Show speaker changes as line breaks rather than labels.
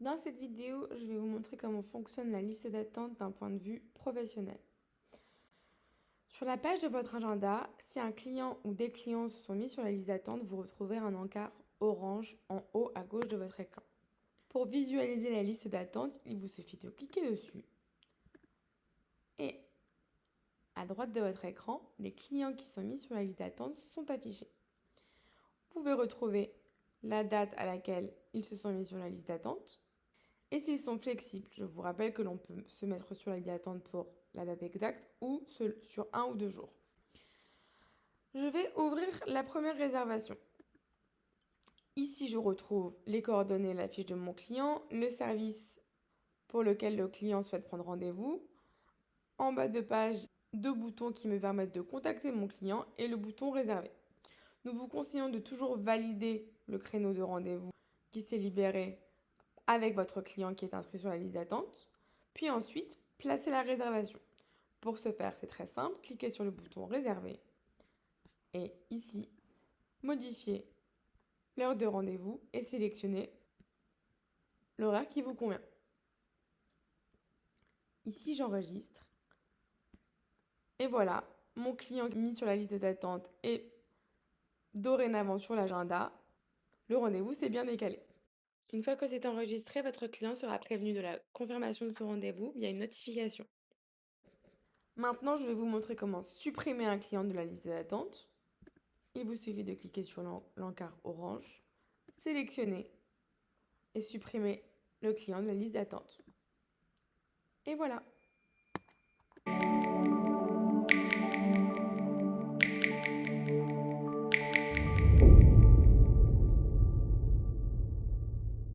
Dans cette vidéo, je vais vous montrer comment fonctionne la liste d'attente d'un point de vue professionnel. Sur la page de votre agenda, si un client ou des clients se sont mis sur la liste d'attente, vous retrouverez un encart orange en haut à gauche de votre écran. Pour visualiser la liste d'attente, il vous suffit de cliquer dessus. Et à droite de votre écran, les clients qui sont mis sur la liste d'attente sont affichés. Vous pouvez retrouver la date à laquelle ils se sont mis sur la liste d'attente. Et s'ils sont flexibles, je vous rappelle que l'on peut se mettre sur la liste d'attente pour la date exacte ou sur 1 ou 2 jours. Je vais ouvrir la première réservation. Ici, je retrouve les coordonnées, la fiche de mon client, le service pour lequel le client souhaite prendre rendez-vous. En bas de page, 2 boutons qui me permettent de contacter mon client et le bouton réserver. Nous vous conseillons de toujours valider le créneau de rendez-vous qui s'est libéré avec votre client qui est inscrit sur la liste d'attente, puis ensuite, placez la réservation. Pour ce faire, c'est très simple, cliquez sur le bouton réserver et ici, modifiez l'heure de rendez-vous et sélectionnez l'horaire qui vous convient. Ici, j'enregistre. Et voilà, mon client mis sur la liste d'attente est dorénavant sur l'agenda. Le rendez-vous s'est bien décalé. Une fois que c'est enregistré, votre client sera prévenu de la confirmation de son rendez-vous via une notification. Maintenant, je vais vous montrer comment supprimer un client de la liste d'attente. Il vous suffit de cliquer sur l'encart orange, sélectionner et supprimer le client de la liste d'attente. Et voilà.